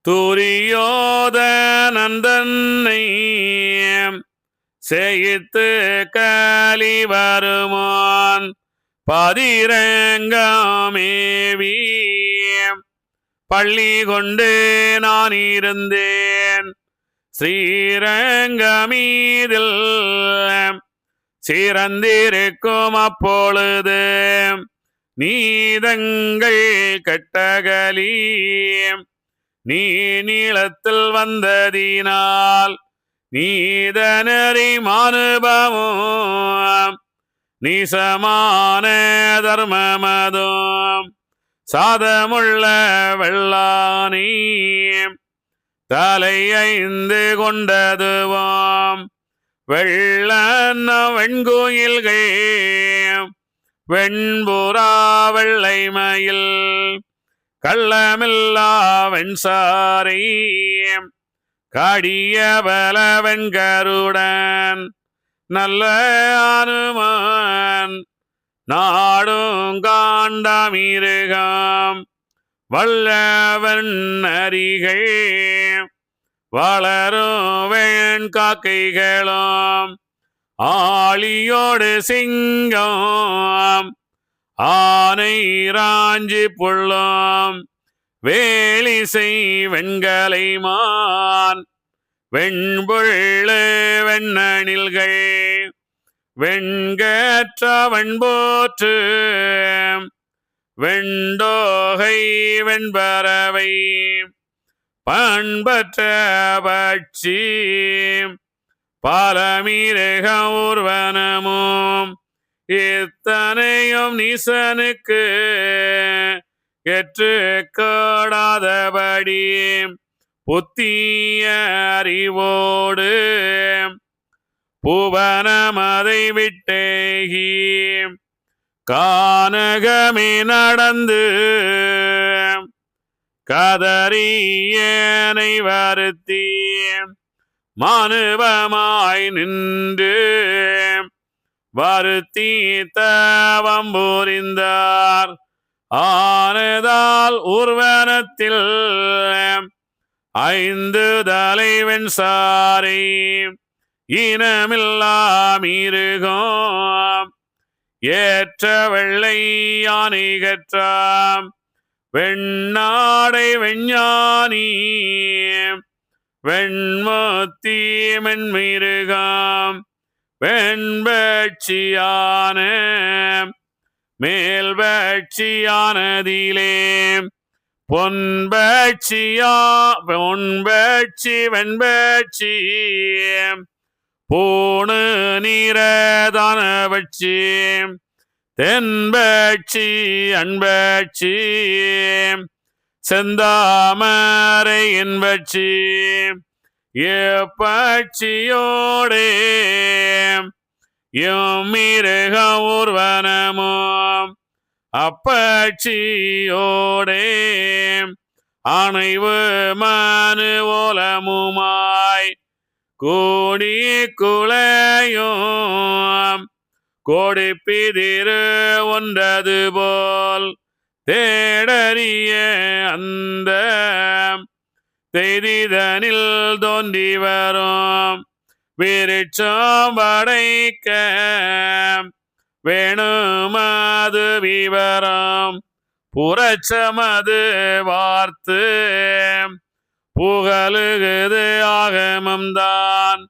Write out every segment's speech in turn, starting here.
துரியோத நந்தன்னை செய்த்து கலி வருமான் பதிரங்கமேவி பள்ளி கொண்டு நான் இருந்தேன். ஸ்ரீரங்கமீதில் சிறந்திருக்கும் அப்பொழுது நீதங்கள் கெட்டகலி நீ நீளத்தில் வந்ததினால் நீதனறி மானுபமும் நீசமான தர்மமதும் சாதமுள்ள வெள்ளானி தலையைந்து கொண்டதுவாம் வெள்ளன்ன வெண்குயில்கள் வெண்புறா வெள்ளை மயில் கள்ளமில்லா வெண்சாரை காடிய பல வெண்கருடன் நல்ல அனுமான் நாடும் காண்டமிருகம் வல்லவன் அரிகள் வளரும் வெண் காக்கைகளும் ஆளியோடு சிங்கம் ஆனை ராஞ்சி புள்ளும் வேலிசை வெண்கலைமான் வெண்பொள்ளு வெண்ணணில்கள் வெண்கற்ற வெண்போற்று வெண்டோகை வெண்பறவை பண்பற்ற பட்சி பலமிருக ஊர்வனமும் இத்தனையும் நீசனுக்கு எற்று கோடாதபடி புத்திய அறிவோடு புவனமதை விட்டேகி கானகமே நடந்து கதறியனை வருத்தி மானுபமாய் நின்று வருத்தி தவம் புரிந்தார். ஆனதால் ஊர்வனத்தில் 5 தலைவன் சாரை இனமில்லா மிருகம் ஏற்ற வெள்ளை யானை கற்றாம் வெண்ணாடை வெஞ்ஞானி வெண்மத்தி மென்மிருகம் வெண்பட்சியான மேல்பட்சியானதிலே பொன்பட்சி வெண்பட்சி பூணு நீரதான பட்சி தென்பட்சி அன்பட்சி செந்தாமரை என்பட்சி எப்பட்சியோடே மிருக ஊர்வனமும் அப்பட்சியோடே அணைவு மனு ஓலமுமாய் கூடி குளையும் கோடிப்பிதிரு ஒன்றது போல் தேடறிய அந்த செய்திதனில் தோன்றி வரும் விருட்சம் படைக்க வேணுமது விவரம் புரட்சமது வார்த்து புகழுகுது ஆகமம்தான்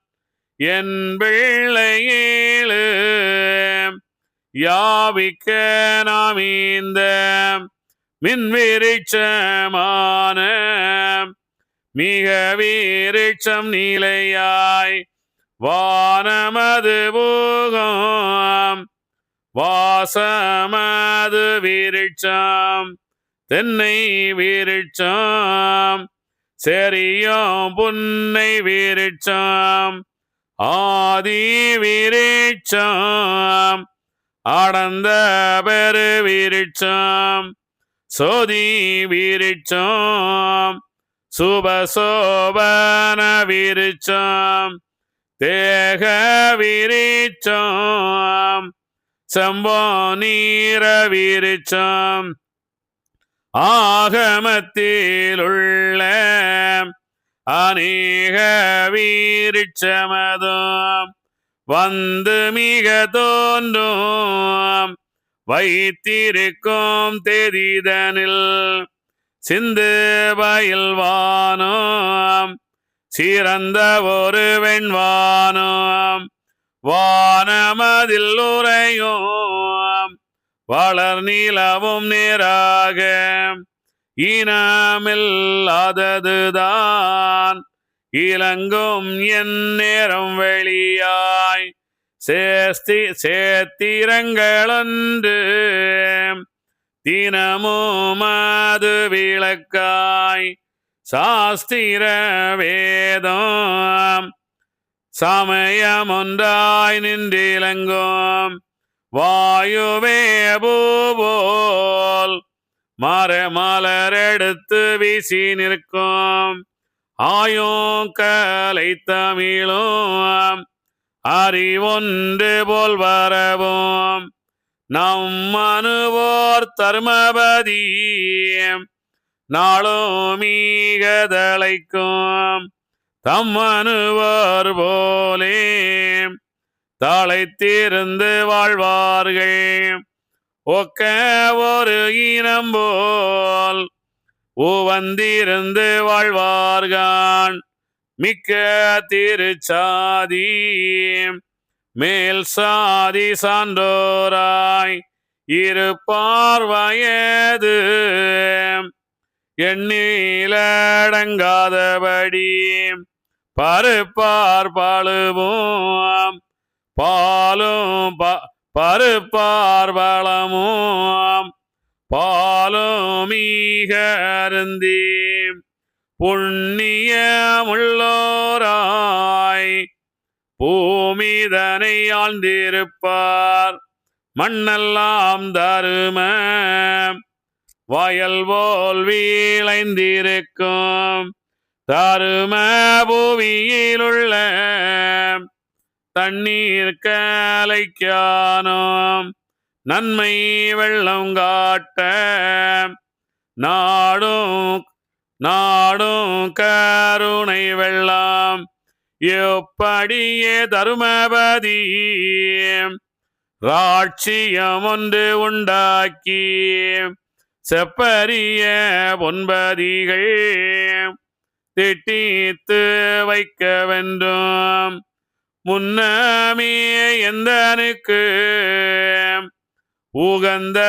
என் பிள்ளையேழு யாவிக்க நாம் இந்த மின்விருட்சமான மிக விருட்சம் நீலையாய் வானமது பூகம் வாசமது விருட்சம் தென்னை விருட்சம் செரியோம் புன்னை விருட்சம் ஆதி விருட்சம் அடர்ந்த பெரு விருட்சம் சோதி விருட்சம் சுபசோபன விருட்சம் தேக விருட்சம் சம்போ நீர விருட்சம் ஆகமத்தில் உள்ள அநேக வீரிச்சமதும் வந்து மிக தோன்றும் வைத்திருக்கும் தெரிதனில் சிந்து பயில்வானோம் சிறந்த ஒரு வெண்வானோம் வானமதில் உரையும் வளர் நிலவும் நேராக இனமில்லாததுதான் இலங்கும் என் நேரம் வெளியாய் சேத்திரங்களன்று தினமும் அது விளக்காய் சாஸ்திர வேதம் சமயம் ஒன்றாய் நின்றிலங்கும் வாயுவே பூவோல் மலரெடுத்து வீசி நிற்கும் ஆயும் கலை தமிழும் அறிவொன்று போல் வரவும் நம் அனுவோர் தர்மபதி நாளும் மீகதழைக்கும் தம் அனுவர் போலே தழைத்திருந்து வாழ்வார்கள் ஒக்க ஒரு இனம் போல் உவந்திருந்து வாழ்வார்கான் மிக்க திருச்சாதி மேல் சாதி சான்றோராய் இருப்பார் வயது எண்ணிலடங்காதபடி பருப்பார் பழுவும் பாலும் பருப்பார் பழமும் பாலும் ஈக அருந்தி புண்ணியமுள்ளோராய் பூமிதனை ஆழ்ந்திருப்பார் மண்ணெல்லாம் தரும வயல் போல் வீழைந்திருக்கும் தரும பூவியிலுள்ள தண்ணீர் கலைக்கானோம் நன்மை வெள்ளம் காட்ட நாடும் கருணை வெள்ளம் எப்படியே தருமபதி ராட்சியம் ஒன்று உண்டாக்கி செப்பரிய பொன்பதிகள் திட்டித்து வைக்க வேண்டும் முன்னமே எந்தனுக்கு உகந்த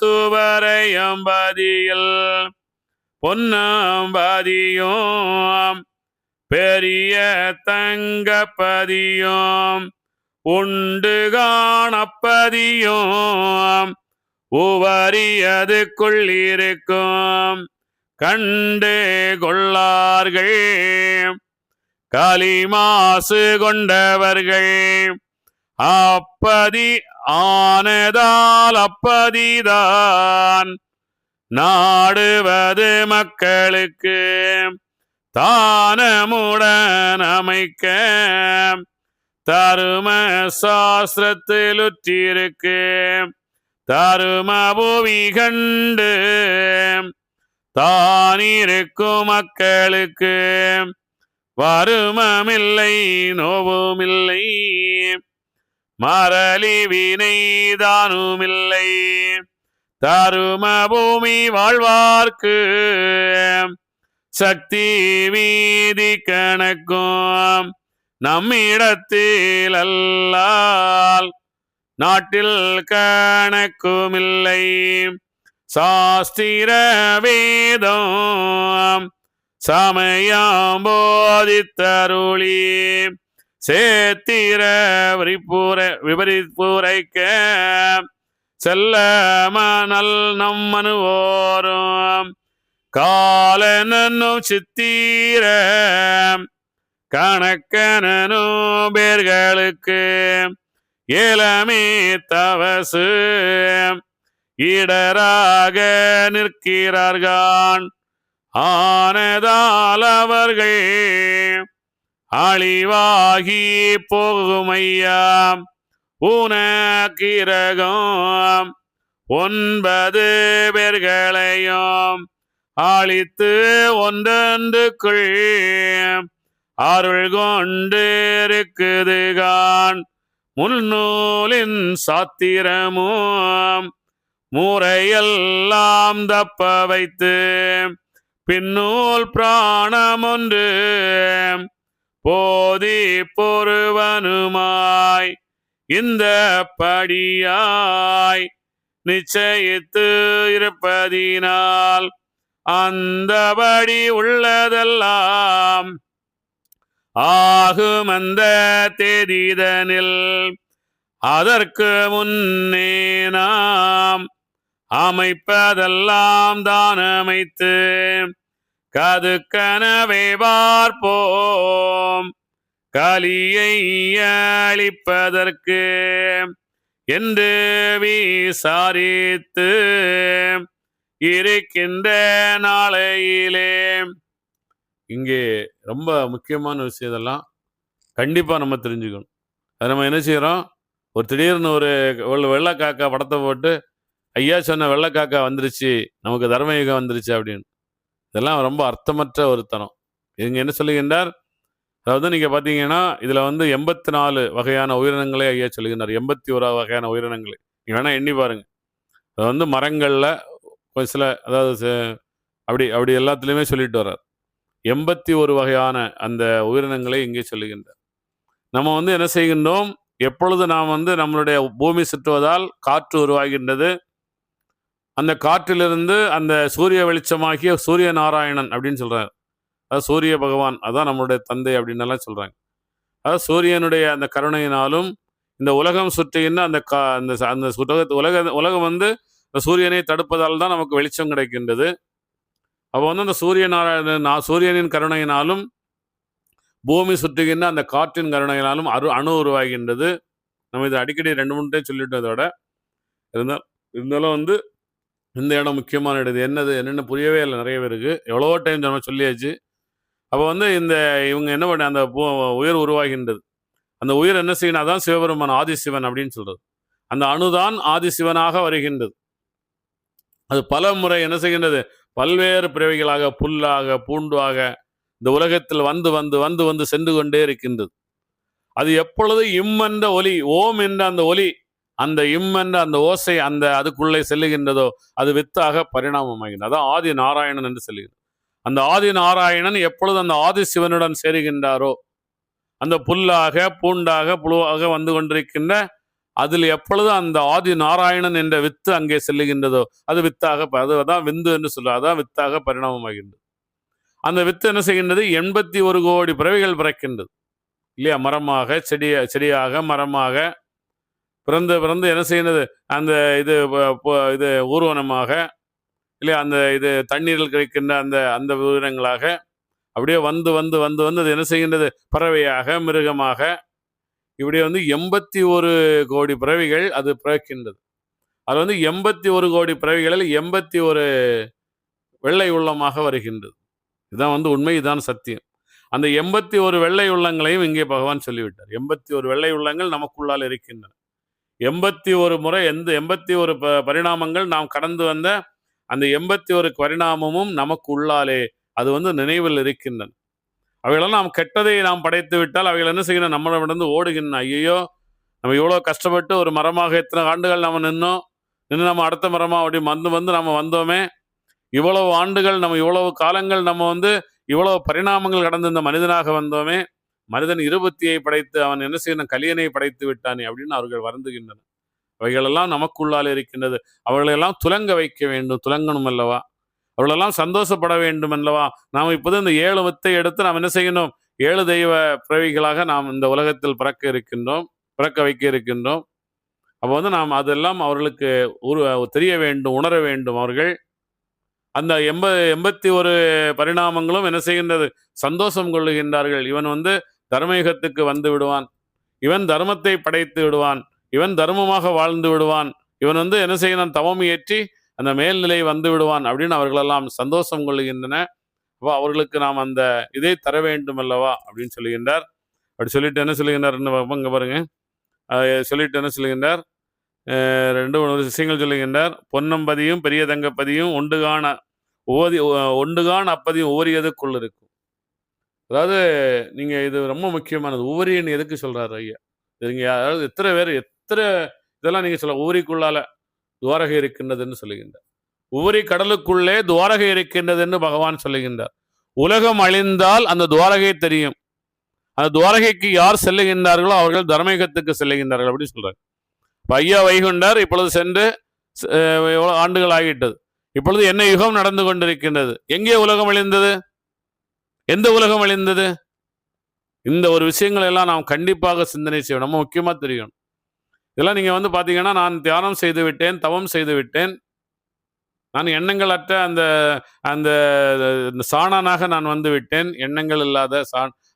துவரையம்பதியில் பொன்னம்பதியும் பெரிய தங்கப்பதியும் உண்டு காணப்பதியும் உவரியது கொள்ளிருக்கும் கண்டு கொள்ளார்கள் களிமாசு கொண்டவர்கள் அப்பதி ஆனதால் அப்பதிதான் நாடுவது மக்களுக்கு தானமுடன் அமைக்க தரும சாஸ்திரத்தில் உற்றிருக்கு தரும புவி கண்டு தானிருக்கும் மக்களுக்கு வருமமில்லை நோவுமில்லை மரளி வினைதானுமில்லை தரும பூமி வாழ்வார்க்கு சக்தி வீதி கணக்கும் நம்மிடத்தில் அல்லால் நாட்டில் கணக்குமில்லை சாஸ்திர வேதம் சமயம் போதித்தருளி சேத்திர விபரிப்புரைக்க செல்ல மணல் நம் மனுவோரும் காலனும் சித்திர கணக்கனும் பேர்களுக்கு ஏலமே தவசு இடராக நிற்கிறார்கான் ஆனதால் அவர்கள் அழிவாகி போகுமையாம் உனக்கிரகம் 9 பேர்களையும் ஆளித்து ஒன்றொன்றுக்குள் அருள் கொண்டு இருக்குதுகான் முன்னூலின் சாத்திரமும் முறையெல்லாம் தப்ப வைத்து பின்னூல் பிராணமொன்று போதி பொறுவனுமாய் இந்த படியாய் நிச்சயித்து இருப்பதினால் அந்தபடி உள்ளதெல்லாம் ஆகும் அந்த தேதிதனில் அதற்கு முன்னே நாம் அமைப்பதெல்லாம் தான் அமைத்து கதுக்கனவே பார்ப்போம் கலியை அளிப்பதற்கு என்று விசாரித்து இருக்கின்ற நாளையிலே. இங்கே ரொம்ப முக்கியமான விஷயம் இதெல்லாம் கண்டிப்பாக நம்ம தெரிஞ்சுக்கணும். அதை நம்ம என்ன செய்கிறோம், ஒரு திடீர்னு ஒரு வெள்ளைக்காக்கா படத்தை போட்டு ஐயா சொன்ன வெள்ளைக்காக்கா வந்துருச்சு, நமக்கு தர்மயுகம் வந்துருச்சு அப்படின்னு. இதெல்லாம் ரொம்ப அர்த்தமற்ற ஒரு தனம். இவங்க என்ன சொல்லுகின்றார், அதாவது நீங்கள் பார்த்தீங்கன்னா இதில் 84 வகையான உயிரினங்களே ஐயா சொல்லுகின்றார். 81 வகையான உயிரினங்களே நீங்கள் வேணால் எண்ணி பாருங்கள். அது மரங்களில் ஒரு சில, அதாவது அப்படி அப்படி எல்லாத்துலேயுமே சொல்லிட்டு வர்றார். 81 வகையான அந்த உயிரினங்களை இங்கே சொல்லுகின்றார். நம்ம என்ன செய்கின்றோம், எப்பொழுது நாம் நம்மளுடைய பூமி சுற்றுவதால் காற்று உருவாகின்றது. அந்த காற்றிலிருந்து அந்த சூரிய வெளிச்சமாகிய சூரிய நாராயணன் அப்படின்னு சொல்கிறார். அதாவது சூரிய பகவான், அதான் நம்மளுடைய தந்தை அப்படின்னு எல்லாம் சொல்கிறாங்க. அதாவது சூரியனுடைய அந்த கருணையினாலும் இந்த உலகம் சுற்றுகின்ற அந்த அந்த உலகம் இந்த சூரியனை தடுப்பதால் தான் நமக்கு வெளிச்சம் கிடைக்கின்றது. அப்போ அந்த சூரியனின் கருணையினாலும் பூமி சுற்றுகின்ற அந்த காற்றின் கருணையினாலும் அணு உருவாகின்றது. நம்ம இதை அடிக்கடி 2-3 டைம் சொல்லிட்டதோட இருந்தாலும் இந்த இடம் முக்கியமான இடம். என்னென்னு புரியவே இல்லை நிறைய பேருக்கு. எவ்வளோ டைம் நம்ம சொல்லியாச்சு. அப்போ இவங்க என்ன பண்ண அந்த உயிர் உருவாகின்றது. அந்த உயிர் என்ன செய்யணும், அதான் சிவபெருமான் ஆதிசிவன் அப்படின்னு சொல்றது. அந்த அணுதான் ஆதிசிவனாக வருகின்றது. அது பல முறை என்ன செய்கின்றது, பல்வேறு பிறவிகளாக புல்லாக பூண்டாக இந்த உலகத்தில் வந்து வந்து வந்து வந்து சென்று கொண்டே இருக்கின்றது. அது எப்பொழுது என்ற ஒலி, ஓம் என்ற அந்த ஒலி, அந்த என்ற அந்த ஓசை அதுக்குள்ளே செல்லுகின்றதோ அது வித்தாக பரிணாமமாகின்றது. அதான் ஆதி நாராயணன் என்று சொல்லுகிறது. அந்த ஆதி நாராயணன் எப்பொழுது அந்த ஆதி சிவனுடன் சேருகின்றாரோ, அந்த புல்லாக பூண்டாக புழுவாக வந்து கொண்டிருக்கின்ற அதில் எப்பொழுது அந்த ஆதி நாராயணன் என்ற வித்து அங்கே செல்லுகின்றதோ அது வித்தாக, அதுதான் விந்து என்று சொல்லுவார். அதான் வித்தாக பரிணாமமாகின்றது. அந்த வித்து என்ன செய்கின்றது, 81 கோடி பிறவிகள் பிறக்கின்றது இல்லையா. மரமாக செடியாக மரமாக பிறந்து பிறந்து என்ன செய்கின்றது, அந்த இது ஊர்வனமாக இல்லையா, அந்த தண்ணீரில் கிடைக்கின்ற அந்த உயிரினங்களாக அப்படியே வந்து வந்து வந்து வந்து அது என்ன செய்கின்றது, பறவையாக மிருகமாக இப்படி 81 கோடி பிறவிகள் அது பிறக்கின்றது. அது 81 கோடி பிறவிகளில் 81 வெள்ளை உள்ளமாக வருகின்றது. இதுதான் உண்மை, இதுதான் சத்தியம். அந்த 81 வெள்ளை உள்ளங்களையும் இங்கே பகவான் சொல்லிவிட்டார். 81 வெள்ளை உள்ளங்கள் நமக்குள்ளால் இருக்கின்றன. 81 முறை 81 பரிணாமங்கள் நாம் கடந்து வந்த அந்த 81 பரிணாமமும் நமக்கு உள்ளாலே அது நினைவில் இருக்கின்றன. அவைகளெல்லாம் நாம் கெட்டதை நாம் படைத்து விட்டால் அவைகள் என்ன செய்யணும், நம்மளிடந்து ஓடுகின்றன. ஐயோ, நம்ம இவ்வளோ கஷ்டப்பட்டு ஒரு மரமாக எத்தனை ஆண்டுகள் நம்ம நின்று நம்ம அடுத்த மரமாக அப்படி வந்து நம்ம வந்தோமே, இவ்வளவு ஆண்டுகள் நம்ம இவ்வளவு காலங்கள் நம்ம இவ்வளவு பரிணாமங்கள் கடந்து இந்த மனிதனாக வந்தோமே, மனிதன் இருபத்தியை படைத்து அவன் என்ன செய்யணும், கலியனை படைத்து விட்டானே அப்படின்னு அவர்கள் வருந்துகின்றனர். அவைகளெல்லாம் நமக்குள்ளால் இருக்கின்றது. அவர்களெல்லாம் துலங்க வைக்க வேண்டும், துலங்கணும் அல்லவா, அவர்களெல்லாம் சந்தோஷப்பட வேண்டும் அல்லவா. நாம் இப்போது இந்த 7 வித்தை எடுத்து நாம் என்ன செய்யணும், 7 தெய்வ பிறவிகளாக நாம் இந்த உலகத்தில் பிறக்க வைக்க இருக்கின்றோம். அப்போ நாம் அதெல்லாம் அவர்களுக்கு தெரிய வேண்டும், உணர வேண்டும். அவர்கள் அந்த 81 பரிணாமங்களும் என்ன செய்கின்றது, சந்தோஷம் கொள்ளுகின்றார்கள். இவன் தர்மயுகத்துக்கு வந்து விடுவான், இவன் தர்மத்தை படைத்து விடுவான், இவன் தர்மமாக வாழ்ந்து விடுவான், இவன் என்ன செய்யணும், தவம் ஏற்றி அந்த மேல்நிலை வந்து விடுவான் அப்படின்னு அவர்களெல்லாம் சந்தோஷம் கொள்ளுகின்றன. அப்போ அவர்களுக்கு நாம் அந்த இதை தர வேண்டும் அல்லவா அப்படின்னு சொல்லுகின்றார். அப்படி சொல்லிட்டு என்ன சொல்லுகின்றார், இங்கே பாருங்க, சொல்லிட்டு என்ன சொல்லுகின்றார், 2-3 விஷயங்கள் சொல்லுகின்றார். பொன்னம்பதியும் பெரிய தங்கப்பதியும் ஓதி ஒண்டுகான் அப்பதையும் ஓரியதுக்குள் இருக்கும். அதாவது நீங்க இது ரொம்ப முக்கியமானது. உவரின்னு எதுக்கு சொல்றாரு ஐயா? நீங்க அதாவது எத்தனை பேர் எத்தனை இதெல்லாம் நீங்க சொல்ல உவரிக்குள்ளால துவாரகை இருக்கின்றதுன்னு சொல்லுகின்றார். உவரி கடலுக்குள்ளே துவாரகை இருக்கின்றதுன்னு பகவான் சொல்லுகின்றார். உலகம் அழிந்தால் அந்த துவாரகை தெரியும். அந்த துவாரகைக்கு யார் செல்லுகின்றார்களோ அவர்கள் தர்மயுகத்துக்கு செல்லுகின்றார்கள் அப்படின்னு சொல்றாங்க. இப்ப ஐயா வைகுண்டர் இப்பொழுது சென்று எவ்வளவு ஆண்டுகள் ஆகிட்டது. இப்பொழுது என்ன யுகம் நடந்து கொண்டிருக்கின்றது? எங்கே உலகம் அழிந்தது? எந்த உலகம் அழிந்தது? இந்த ஒரு விஷயங்கள் எல்லாம் நாம் கண்டிப்பாக சிந்தனை செய்யணும். நம்ம முக்கியமா தெரியும். இதெல்லாம் நீங்க வந்து பாத்தீங்கன்னா, நான் தியானம் செய்து விட்டேன், தவம் செய்து விட்டேன். நான் எண்ணங்கள் அற்ற அந்த அந்த சாணனாக நான் வந்து விட்டேன். எண்ணங்கள் இல்லாத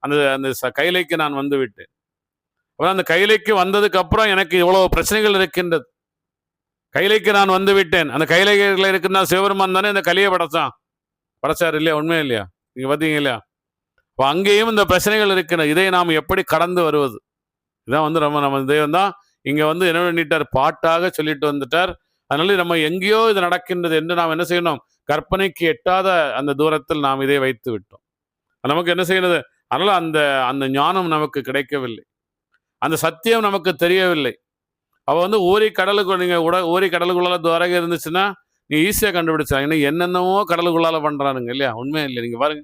அந்த அந்த கைலைக்கு நான் வந்து விட்டேன். அப்புறம் அந்த கைலைக்கு வந்ததுக்கு அப்புறம் எனக்கு இவ்வளவு பிரச்சனைகள் இருக்கின்றது. கைலைக்கு நான் வந்து விட்டேன். அந்த கைலைகள் இருக்குன்னா சிவபெருமான் தானே இந்த கலியை படைச்சார் இல்லையா? உண்மையா இல்லையா? நீங்க பார்த்தீங்க இல்லையா? இப்போ அங்கேயும் இந்த பிரச்சனைகள் இருக்கின்றன. இதை நாம் எப்படி கடந்து வருவது? இதான் வந்து நம்ம தெய்வம் தான் இங்க வந்து என்ன பண்ணிட்டார்? பாட்டாக சொல்லிட்டு வந்துட்டார். அதனால நம்ம எங்கேயோ இது நடக்கின்றது என்று நாம் என்ன செய்யணும்? கற்பனைக்கு எட்டாத அந்த தூரத்தில் நாம் இதை வைத்து விட்டோம். நமக்கு என்ன செய்யறது? அதனால அந்த அந்த ஞானம் நமக்கு கிடைக்கவில்லை. அந்த சத்தியம் நமக்கு தெரியவில்லை. அவ வந்து ஓரி கடலுக்கு நீங்க ஓரி கடலுக்குள்ளால துவாரகை இருந்துச்சுன்னா நீ ஈஸியா கண்டுபிடிச்சாங்க. இன்னும் என்னென்னவோ கடலுக்குள்ளால பண்றானுங்க இல்லையா? உண்மையா இல்லையா? நீங்க பாருங்க,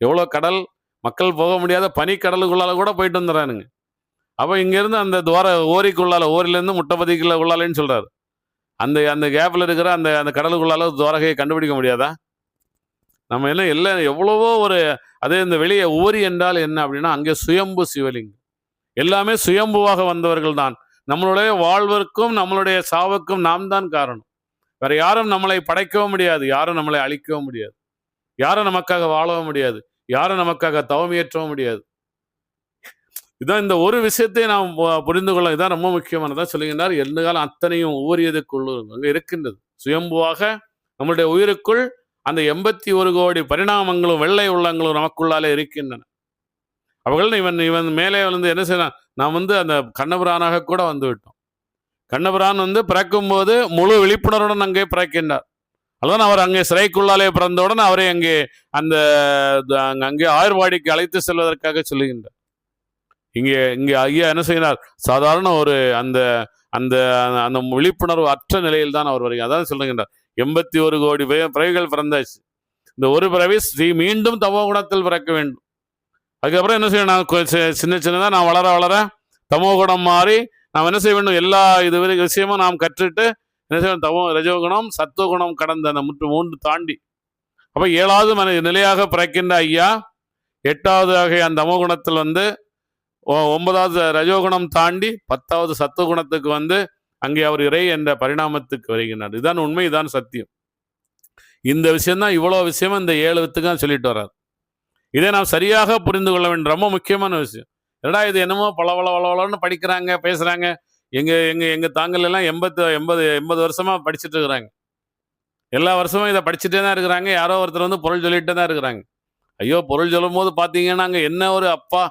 எவ்வளவு கடல், மக்கள் போக முடியாத பனி கடலுக்குள்ளால கூட போயிட்டு வந்துடுறானுங்க. அப்ப இங்க இருந்து அந்த ஓரிக்குள்ளால, ஓரிலிருந்து முட்டைப்பதிக்குள்ள உள்ளாலேன்னு சொல்றாரு. அந்த அந்த கேப்ல இருக்கிற அந்த அந்த கடலுக்குள்ளால துவாரகையை கண்டுபிடிக்க முடியாதா? நம்ம எல்லாம் எவ்வளவோ ஒரு அதே இந்த வெளியே ஓரி என்றால் என்ன அப்படின்னா, அங்கே சுயம்பு சிவலிங்கம். எல்லாமே சுயம்புவாக வந்தவர்கள் தான். நம்மளுடைய வாழ்விற்கும் நம்மளுடைய சாவுக்கும் நாம் தான் காரணம். வேற யாரும் நம்மளை படைக்கவும் முடியாது, யாரும் நம்மளை அழிக்கவும் முடியாது, யாரும் நமக்காக வாழவும் முடியாது, யாரும் நமக்காக தவமியற்றவும் முடியாது. இதான் இந்த ஒரு விஷயத்தை நாம் புரிந்து கொள்ள இதான் ரொம்ப முக்கியமானதான் சொல்லுகின்றார். எந்த காலம் அத்தனையும் ஊறியதுக்குள்ளு அங்க இருக்கின்றது. சுயம்புவாக நம்மளுடைய உயிருக்குள் அந்த 81 கோடி பரிணாமங்களும் வெள்ளை உள்ளங்களும் நமக்குள்ளாலே இருக்கின்றன. அவர்கள் இவன் மேலே வந்து என்ன செய்யலாம்? நாம் வந்து அந்த கண்ணபிரானாக கூட வந்து விட்டோம். கண்ணபிரான் வந்து பிறக்கும் போது முழு விழிப்புணர்வுடன் அங்கே பிறக்கின்றார். அதுதான் அவர் அங்கே சிறைக்குள்ளாலே பிறந்தவுடன் அவரை அங்கே அந்த அங்கே ஆயுர்வாடிக்கு அழைத்து செல்வதற்காக சொல்லுகின்றார். இங்கே இங்கே ஐயா என்ன செய்கிறார்? சாதாரண ஒரு அந்த அந்த அந்த விழிப்புணர்வு அற்ற நிலையில் தான் அவர் வருகிறார். அதான் சொல்லுகின்றார், 81 கோடி பிறவிகள் பிறந்தாச்சு. இந்த ஒரு பிறவி மீண்டும் தமோ குணத்தில் பிறக்க வேண்டும். அதுக்கப்புறம் என்ன செய்யணும்? சின்ன சின்னதாக நான் வளர வளர தமோ குணம் மாறி நாம் என்ன செய்ய வேண்டும்? எல்லா இது விஷயமும் நாம் கற்றுட்டு என்ன செய்யணும்? ரஜோகுணம் சத்துவகுணம் கடந்த அந்த மூன்று தாண்டி அப்ப 7வது நிலையாக பிறக்கின்ற ஐயா 8வது ஆகிய அந்த தமோ குணத்தில் வந்து 9வது ரஜோகுணம் தாண்டி 10வது சத்துவகுணத்துக்கு வந்து அங்கே அவர் இறை என்ற பரிணாமத்துக்கு வருகின்றார். இதுதான் உண்மை, இதுதான் சத்தியம். இந்த விஷயம்தான் இவ்வளவு விஷயம் இந்த 7 வித்துக்கு சொல்லிட்டு வர்றார். இதை நாம் சரியாக புரிந்து கொள்ள வேண்டும். ரொம்ப முக்கியமான விஷயம். என்னடா இது என்னமோ பளபளன்னு படிக்கிறாங்க, பேசுறாங்க. எங்க தாங்கள் எல்லாம் 80 வருஷமா படிச்சுட்டு இருக்கிறாங்க. எல்லா வருஷமும் இதை படிச்சுட்டே தான் இருக்கிறாங்க. யாரோ ஒருத்தர் வந்து பொருள் சொல்லிட்டு தான் இருக்கிறாங்க. ஐயோ, பொருள் சொல்லும் போது பார்த்தீங்கன்னா அங்கே என்ன ஒரு அப்பா,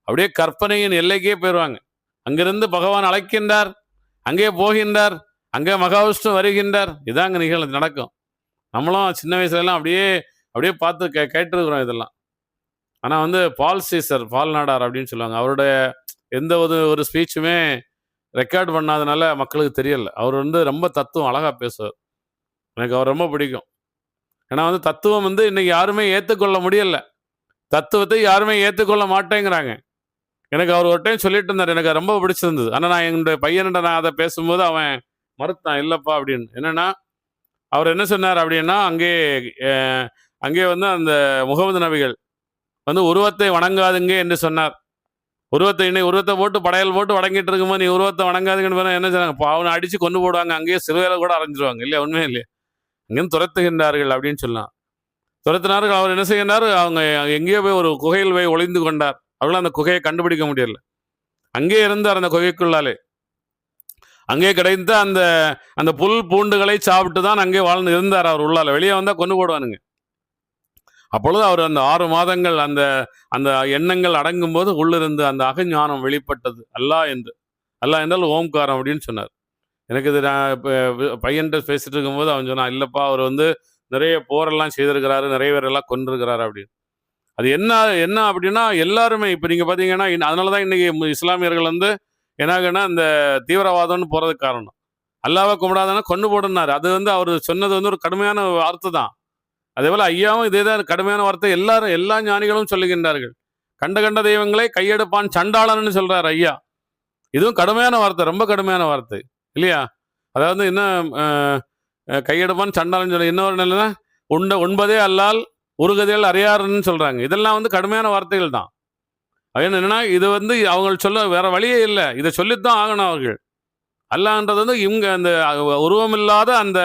அப்படியே கற்பனையின் எல்லைக்கே போயிடுவாங்க. அங்கிருந்து பகவான் அழைக்கின்றார், அங்கே போகின்றார், அங்கே மகாவிஷ்ணு வருகின்றார். இதான் அங்கே நிகழ்ச்சி நடக்கும். நம்மளும் சின்ன வயசுலலாம் அப்படியே பார்த்து கேட்டுருக்குறோம் இதெல்லாம். ஆனால் வந்து பால் சீசர், பால் நாடார் அப்படின்னு சொல்லுவாங்க. அவருடைய எந்த ஒரு ஸ்பீச்சுமே ரெக்கார்ட் பண்ணாதனால மக்களுக்கு தெரியல. அவர் வந்து ரொம்ப தத்துவம் அழகாக பேசுவார். எனக்கு அவர் ரொம்ப பிடிக்கும். ஏன்னா வந்து தத்துவம் வந்து இன்னைக்கு யாருமே ஏற்றுக்கொள்ள முடியல. தத்துவத்தை யாருமே ஏற்றுக்கொள்ள மாட்டேங்கிறாங்க. எனக்கு அவர் ஒரு டைம் சொல்லிட்டு இருந்தார், எனக்கு ரொம்ப பிடிச்சிருந்தது. ஆனால் நான் என்னுடைய பையன்கிட்ட நான் அதை பேசும்போது அவன் மறுத்தான், இல்லைப்பா அப்படின்னு. என்னன்னா அவர் என்ன சொன்னார் அப்படின்னா, அங்கே வந்து அந்த முகமது நபிகள் வந்து உருவத்தை வணங்காதுங்க என்று சொன்னார். உருவத்தை போட்டு படையல் போட்டு வணங்கிட்டு இருக்கும்போது நீ உருவத்தை வணங்காதுங்கன்னு என்ன சொன்னாங்க? அவனை அடிச்சு கொண்டு போடுவாங்க, அங்கேயே சிறுவேலை கூட அரைஞ்சிருவாங்க இல்லையா? உண்மையே இல்லையா? அங்கேருந்து துரத்துகின்றார்கள் அப்படின்னு சொல்லலாம். துரத்தினார்கள். அவர் என்ன செய்கின்றார்? அவங்க எங்கேயோ போய் ஒரு குகையில் போய் ஒளிந்து கொண்டார். அவர்களும் அந்த குகையை கண்டுபிடிக்க முடியல. அங்கே இருந்தார் அந்த குகைக்குள்ளாலே. அங்கே கிடைத்த அந்த அந்த புல் பூண்டுகளை சாப்பிட்டு தான் அங்கே வாழ்ந்து இருந்தார். அவர் உள்ளால வெளியே வந்தால் கொண்டு போடுவானுங்க. அப்பொழுது அவர் அந்த 6 மாதங்கள் அந்த அந்த எண்ணங்கள் அடங்கும் போது உள்ளிருந்து அந்த அகஞானம் வெளிப்பட்டது. அல்லாஹ் என்றால் ஓம்காரம் அப்படின்னு சொன்னார். எனக்கு இது நான் பையன்கிட்ட பேசிட்டு இருக்கும்போது அவன் சொன்னான், இல்லைப்பா அவர் வந்து நிறைய போரெல்லாம் செய்திருக்கிறாரு, நிறைய பேரெல்லாம் கொண்டிருக்கிறாரு அப்படின்னு. அது என்ன என்ன அப்படின்னா எல்லாருமே இப்போ நீங்கள் பார்த்தீங்கன்னா அதனால தான் இன்றைக்கி இஸ்லாமியர்கள் வந்து என்னாகன்னா இந்த தீவிரவாதம்னு போகிறதுக்கு காரணம். அல்லாவை கும்பிடாதானே கொண்டு போடுனார். அது வந்து அவர் சொன்னது வந்து ஒரு கடுமையான வார்த்தை தான். அதே போல் ஐயாவும் இதே தான் கடுமையான வார்த்தை எல்லாரும் எல்லா ஞானிகளும் சொல்லுகின்றார்கள். கண்ட கண்ட தெய்வங்களை கையெடுப்பான் சண்டாளன்னு சொல்கிறார் ஐயா. இதுவும் கடுமையான வார்த்தை, ரொம்ப கடுமையான வார்த்தை இல்லையா? அதாவது என்ன கையெடுப்பான் சண்டாளன்னு சொல்ல இன்னொரு நிலைனா உண்பதே அல்லால் உருகதையில் அறியாருன்னு சொல்கிறாங்க. இதெல்லாம் வந்து கடுமையான வார்த்தைகள் தான். அது என்னன்னா இது வந்து அவங்க சொல்ல வேற வழியே இல்லை, இதை சொல்லித்தான் ஆகணும் அவர்கள். அல்லான்றது வந்து இவங்க அந்த உருவமில்லாத அந்த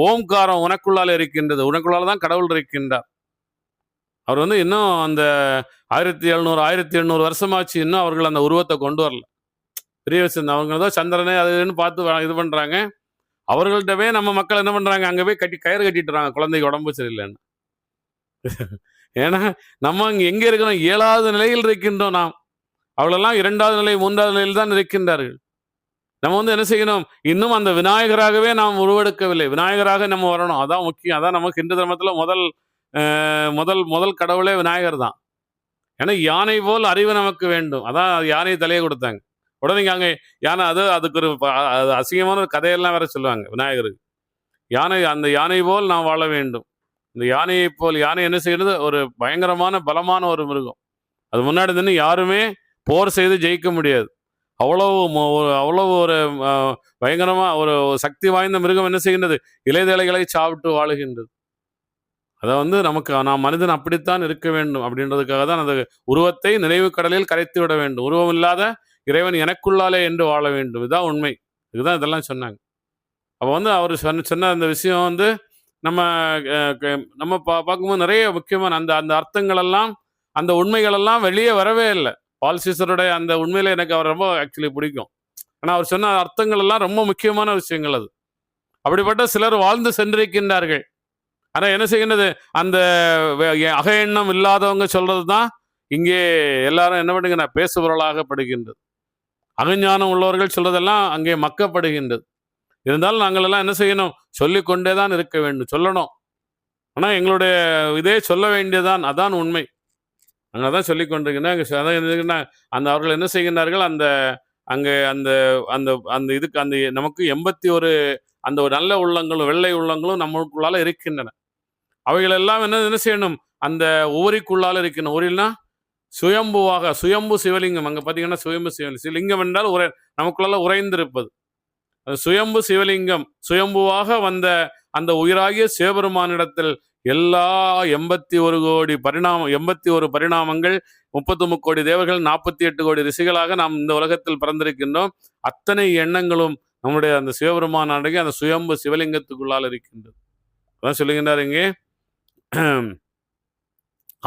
ஓம்காரம் உனக்குள்ளால் இருக்கின்றது, உனக்குள்ளால தான் கடவுள் இருக்கின்றார். அவர் வந்து இன்னும் அந்த 1700 1800 வருஷமாச்சு, இன்னும் அவர்கள் அந்த உருவத்தை கொண்டு வரல. பெரிய விஷயம். அவங்க தான் சந்திரனே அதுன்னு பார்த்து இது பண்றாங்க. அவர்கள்ட்டவே நம்ம மக்கள் என்ன பண்றாங்க, அங்கே போய் கயிறு கட்டிட்டுறாங்க குழந்தைக்கு உடம்பு சரியில்லைன்னு. ஏன்னா நம்ம இங்கே எங்கே இருக்கிறோம், 7வது நிலையில் இருக்கின்றோம் நாம். அவளெல்லாம் 2வது நிலை 3வது நிலையில் தான் இருக்கின்றார்கள். நம்ம வந்து என்ன செய்யணும், இன்னும் அந்த விநாயகராகவே நாம் உருவெடுக்கவில்லை. விநாயகராக நம்ம வரணும், அதான் முக்கியம். அதான் நமக்கு இந்து தர்மத்தில் முதல் கடவுளே விநாயகர் தான். ஏன்னா யானை போல் அறிவு நமக்கு வேண்டும், அதான் யானை தலையை கொடுத்தாங்க. உடனே அங்கே யானை அதுக்கு ஒரு அசிங்கமான ஒரு கதையெல்லாம் வேற சொல்லுவாங்க விநாயகருக்கு. அந்த யானை போல் நாம் வாழ வேண்டும். இந்த யானையை போல் யானை என்ன செய்யறது, ஒரு பயங்கரமான பலமான ஒரு மிருகம். அது முன்னாடி நின்று யாருமே போர் செய்து ஜெயிக்க முடியாது. அவ்வளவு ஒரு பயங்கரமாக ஒரு சக்தி வாய்ந்த மிருகம் என்ன செய்கின்றது, இலைதலைகளை சாப்பிட்டு வாழுகின்றது. அதை வந்து நமக்கு நாம் மனிதன் அப்படித்தான் இருக்க வேண்டும் அப்படின்றதுக்காக தான் அந்த உருவத்தை நினைவு கடலில் கரைத்து விட வேண்டும். உருவம் இல்லாத இறைவன் எனக்குள்ளாலே என்று வாழ வேண்டும். இதுதான் உண்மை. இதுதான் இதெல்லாம் சொன்னாங்க. அப்போ வந்து அவர் சொன்ன அந்த விஷயம் வந்து நம்ம பார்க்கும்போது நிறைய முக்கியமான அந்த அர்த்தங்களெல்லாம், அந்த உண்மைகளெல்லாம் வெளியே வரவே இல்லை. பால் சீசருடைய அந்த உண்மையில எனக்கு அவர் ரொம்ப ஆக்சுவலி பிடிக்கும். ஆனால் அவர் சொன்ன அர்த்தங்கள் எல்லாம் ரொம்ப முக்கியமான விஷயங்கள். அது அப்படிப்பட்ட சிலர் வாழ்ந்து சென்றிருக்கின்றார்கள். ஆனால் என்ன செய்கின்றது, அந்த அக எண்ணம் இல்லாதவங்க சொல்றது தான் இங்கே எல்லாரும் என்ன பண்ணுங்க பேசுபொருளாக படுகின்றது. அகஞானம் உள்ளவர்கள் சொல்றதெல்லாம் அங்கே மக்கப்படுகின்றது. இருந்தாலும் நாங்கள் எல்லாம் என்ன செய்யணும், சொல்லிக்கொண்டே தான் இருக்க வேண்டும், சொல்லணும். ஆனால் எங்களுடைய இதே சொல்ல வேண்டியதான், அதான் உண்மை. அங்கே தான் சொல்லி கொண்டிருக்கின்றன. அந்த அவர்கள் என்ன செய்கின்றார்கள், அங்கே அந்த அந்த அந்த இதுக்கு அந்த நமக்கு 81 அந்த ஒரு நல்ல உள்ளங்களும் வெள்ளை உள்ளங்களும் நம்மளுக்குள்ளால இருக்கின்றன. அவைகளெல்லாம் என்ன செய்யணும், அந்த உவரிக்குள்ளால இருக்கணும். உரில்னா சுயம்பு சிவலிங்கம். அங்கே பார்த்தீங்கன்னா சுயம்பு சிவலிங்கம் என்றால் நமக்குள்ளால உறைந்திருப்பது. அது சுயம்பு சிவலிங்கம். சுயம்புவாக வந்த அந்த உயிராகிய சிவபெருமானிடத்தில் எல்லா 81 பரிணாமங்கள், 33 கோடி தேவர்கள், 48 கோடி ரிஷிகளாக நாம் இந்த உலகத்தில் பிறந்திருக்கின்றோம். அத்தனை எண்ணங்களும் நம்முடைய அந்த சிவபெருமான் அடங்கி அந்த சுயம்பு சிவலிங்கத்துக்குள்ளால் இருக்கின்றது. அதான் சொல்லுகின்றார் இங்கே,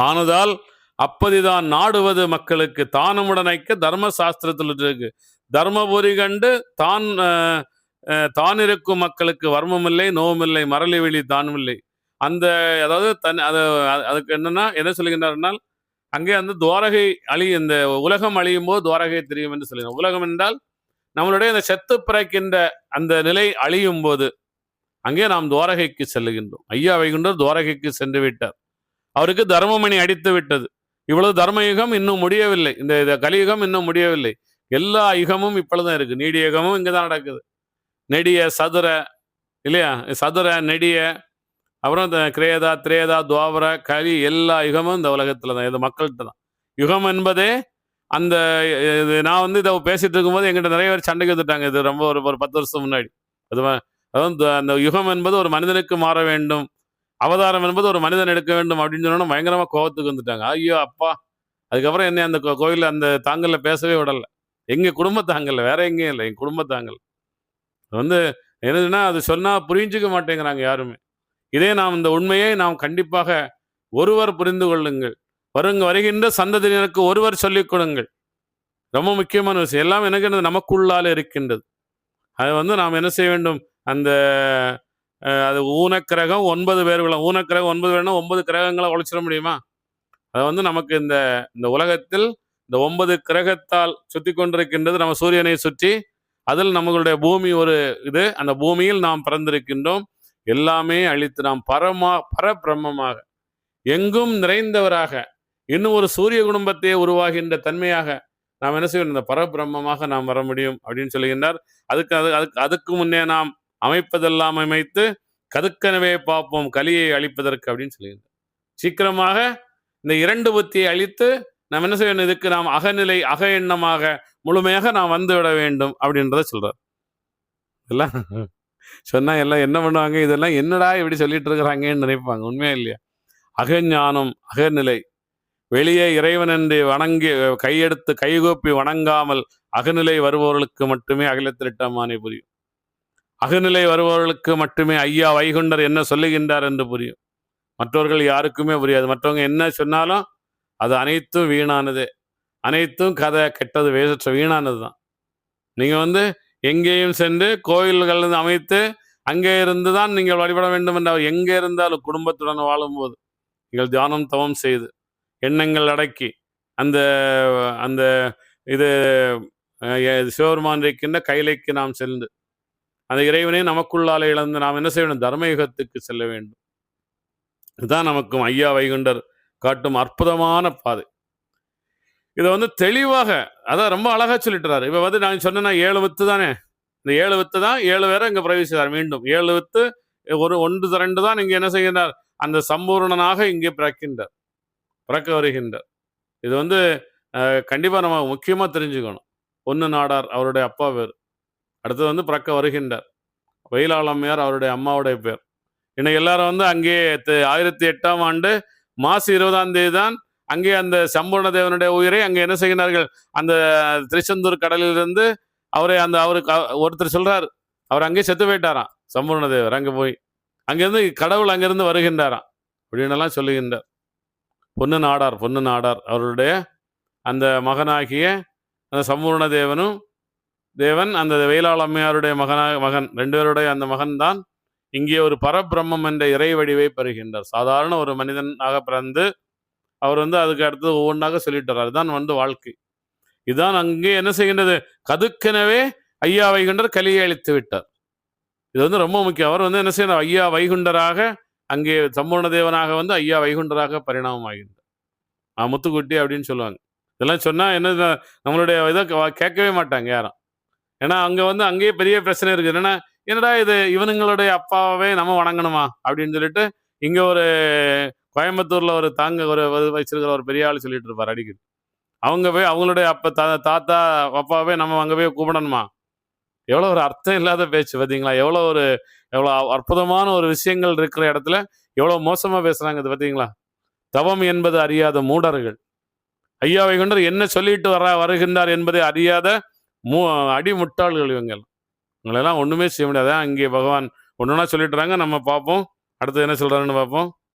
ஆனதால் அப்பதிதான் நாடுவது மக்களுக்கு தானமுடனைக்க தர்ம சாஸ்திரத்தில் இருக்கு. தர்மபுரி கண்டு தான் இருக்கும் மக்களுக்கு வர்மமில்லை, நோவுமில்லை, மரளி வெளி தானுமில்லை. அந்த அதாவது அதுக்கு என்னன்னா என்ன சொல்லுகின்றார்னால், அங்கே வந்து துவாரகை இந்த உலகம் அழியும் போது துவாரகை தெரியும் என்று சொல்லுகிறார். உலகம் என்றால் நம்மளுடைய அந்த செத்து பிறக்கின்ற அந்த நிலை அழியும் போது அங்கே நாம் துவாரகைக்கு செல்லுகின்றோம். ஐயா வைகுண்டர் துவாரகைக்கு சென்று விட்டார். அவருக்கு தர்மமணி அடித்து விட்டது. இவ்வளவு தர்மயுகம் இன்னும் முடியவில்லை, இந்த கலியுகம் இன்னும் முடியவில்லை. எல்லா யுகமும் இப்பொழுதுதான் இருக்கு. நீடிய யுகமும் இங்கதான் நடக்குது. நெடிய சதுர இல்லையா, சதுர நெடிய, அப்புறம் இந்த கிரேதா திரேதா துவாபர கலி எல்லா யுகமும் இந்த உலகத்துல தான், இது மக்கள்கிட்ட தான். யுகம் என்பதே அந்த நான் வந்து இதை பேசிட்டு இருக்கும்போது எங்கிட்ட நிறைய பேர் சண்டைக்கு வந்துட்டாங்க. இது ரொம்ப ஒரு 10 வருஷம் முன்னாடி. அதாவது அந்த யுகம் என்பது ஒரு மனிதனுக்கு மாற வேண்டும், அவதாரம் என்பது ஒரு மனிதன் எடுக்க வேண்டும் அப்படின்னு சொன்னோன்னா பயங்கரமா கோபத்துக்கு வந்துட்டாங்க. ஐயோ அப்பா. அதுக்கப்புறம் என்ன அந்த கோயிலில் அந்த தாங்கல்ல பேசவே விடல. எங்க குடும்ப தாங்கல்ல, வேற எங்கேயும் இல்லை, எங்க குடும்ப தாங்கல் வந்து என்னதுன்னா அது சொன்னா புரிஞ்சுக்க மாட்டேங்கிறாங்க யாருமே. இதே நாம் இந்த உண்மையை நாம் கண்டிப்பாக ஒருவர் புரிந்து கொள்ளுங்கள், வருகின்ற சந்ததியினருக்கு ஒருவர் சொல்லிக் கொடுங்கள். ரொம்ப முக்கியமான விஷயம். எல்லாம் எனக்கு நமக்குள்ளால இருக்கின்றது. அது வந்து நாம் என்ன செய்ய வேண்டும், அந்த அது ஊனக்கிரகம் 9 பேர்களும், ஊனக்கிரகம் 9 பேர்னா 9 கிரகங்களை உழைச்சிட முடியுமா? அது வந்து நமக்கு இந்த உலகத்தில் இந்த 9 கிரகத்தால் சுற்றி கொண்டிருக்கின்றது. நம்ம சூரியனை சுற்றி, அதில் நம்மளுடைய பூமி ஒரு இது, அந்த பூமியில் நாம் பிறந்திருக்கின்றோம். எல்லாமே அழித்து நாம் பரபிரம்மமாக எங்கும் நிறைந்தவராக இன்னும் ஒரு சூரிய குடும்பத்தை உருவாகின்ற தன்மையாக நாம் என்ன செய்வோம், இந்த பரபிரம்மமாக நாம் வர முடியும் அப்படின்னு சொல்லுகின்றார். அதுக்கு முன்னே நாம் அமைப்பதெல்லாம் அமைத்து கதுக்கனவே பார்ப்போம் கலியை அழிப்பதற்கு அப்படின்னு சொல்லுகின்றார். சீக்கிரமாக இந்த இரண்டு புத்தியை அழித்து நாம் என்ன செய்யணும், இதுக்கு நாம் அகநிலை அக எண்ணமாக முழுமையாக நாம் வந்து விட வேண்டும் அப்படின்றத சொல்றார். இதெல்லாம் சொன்னா எல்லாம் என்ன பண்ணுவாங்க, இதெல்லாம் என்னடா இப்படி சொல்லிட்டு இருக்கிறாங்கன்னு நினைப்பாங்க. உண்மையா இல்லையா? அகஞானம் அகநிலை, வெளியே இறைவன் என்று வணங்கி கையெடுத்து கைகூப்பி வணங்காமல் அகநிலை வருபவர்களுக்கு மட்டுமே அகிலத்திலிட்டமானே புரியும். அகநிலை வருபவர்களுக்கு மட்டுமே ஐயா வைகுண்டர் என்ன சொல்லுகின்றார் என்று புரியும். மற்றவர்கள் யாருக்குமே புரியாது. மற்றவங்க என்ன சொன்னாலும் அது அனைத்தும் வீணானது, அனைத்தும் கதை கெட்டது வேசற்ற வீணானது தான். நீங்கள் எங்கேயும் சென்று கோயில்கள் அமைத்து அங்கே இருந்து தான் நீங்கள் வழிபட வேண்டும் என்ற, எங்கே இருந்தாலும் குடும்பத்துடன் வாழும்போது நீங்கள் தியானம் தவம் செய்து எண்ணங்கள் அடக்கி அந்த அந்த இது சிவபெருமான் இருக்கின்ற கைலைக்கு நாம் சென்று அந்த இறைவனை நமக்குள்ளாலே இழந்து நாம் என்ன செய்ய வேண்டும், தர்மயுகத்துக்கு செல்ல வேண்டும். இதுதான் நமக்கும் ஐயா வைகுண்டர் காட்டும் அற்புதமான பாதை. இதை தெளிவாக, அதான் ரொம்ப அழகா சொல்லிட்டுறாரு. இப்போ நான் சொன்னேன்னா 7 வித்து தானே, இந்த 7 வித்து தான் 7 பேரை இங்கே பிரவேசித்தார். மீண்டும் 7 வித்து ஒன்று திரண்டு தான் இங்கே என்ன செய்கின்றார், அந்த சம்பூர்ணனாக இங்கே பிறக்க வருகின்றார். இது கண்டிப்பாக நம்ம முக்கியமாக தெரிஞ்சுக்கணும். பொன்னு நாடார் அவருடைய அப்பா பேர், அடுத்தது பிறக்க வருகின்றார். வெயிலாளம்மையார் அவருடைய அம்மாவுடைய பேர். இன்னைக்கு எல்லாரும் அங்கே 1008ஆம் ஆண்டு மாசி 20ஆம் தேதி தான் அங்கே அந்த சம்பூர்ண தேவனுடைய உயிரை அங்கே என்ன செய்கிறார்கள், அந்த திருச்செந்தூர் கடலிலிருந்து அவருக்கு ஒருத்தர் சொல்றார், அவர் அங்கே செத்து போயிட்டாராம். சம்பூர்ண தேவர் அங்கே போய் அங்கேருந்து கடவுள் அங்கிருந்து வருகின்றாராம் அப்படின்னெல்லாம் சொல்லுகின்றார். பொன்னு நாடார் அவருடைய அந்த மகனாகிய அந்த சம்பூர்ண தேவன் அந்த வெயிலாள் அம்மையாருடைய மகன் 2 பேருடைய அந்த மகன் தான் இங்கே ஒரு பரபிரம்மம் என்ற இறை வடிவை பெறுகின்றார். சாதாரண ஒரு மனிதனாக பிறந்து அவர் அதுக்கு அடுத்தது ஒவ்வொன்றாக சொல்லிட்டு வர்றார். இதுதான் வாழ்க்கை. இதுதான் அங்கே என்ன செய்கின்றது, கதுக்கெனவே ஐயா வைகுண்டர் கலியை அழித்து விட்டார். இது ரொம்ப முக்கியம். அவர் என்ன செய்யணும், ஐயா வைகுண்டராக அங்கே சம்பூர்ண தேவனாக ஐயா வைகுண்டராக பரிணாமம் ஆகின்றார். முத்துக்குட்டி அப்படின்னு சொல்லுவாங்க. இதெல்லாம் சொன்னால் என்ன, நம்மளுடைய இதை கேட்கவே மாட்டாங்க யாரும். ஏன்னா அங்கே அங்கேயே பெரிய பிரச்சனை இருக்குது. என்னடா இது, இவனுங்களுடைய அப்பாவே நம்ம வணங்கணுமா அப்படின்னு சொல்லிட்டு இங்கே ஒரு கோயம்புத்தூர்ல ஒரு வச்சிருக்கிற ஒரு பெரிய ஆள் சொல்லிட்டு இருப்பார் அடிக்கடி. அவங்க போய் அவங்களுடைய தாத்தா அப்பாவே நம்ம அங்கே போய் கூப்பிடணுமா? எவ்வளோ ஒரு அர்த்தம் இல்லாத பேச்சு பார்த்தீங்களா? எவ்வளோ அற்புதமான ஒரு விஷயங்கள் இருக்கிற இடத்துல எவ்வளோ மோசமாக பேசுகிறாங்க. இது பார்த்தீங்களா? தவம் என்பது அறியாத மூடர்கள், ஐயா வைகுண்டர் என்ன சொல்லிட்டு வருகின்றார் என்பதை அறியாத அடிமுட்டாள்கள் இவங்களெல்லாம் ஒன்றுமே செய்ய முடியாது. அங்கே பகவான் ஒன்றுனா சொல்லிட்டுறாங்க. நம்ம பார்ப்போம் அடுத்து என்ன சொல்கிறாருன்னு பார்ப்போம்.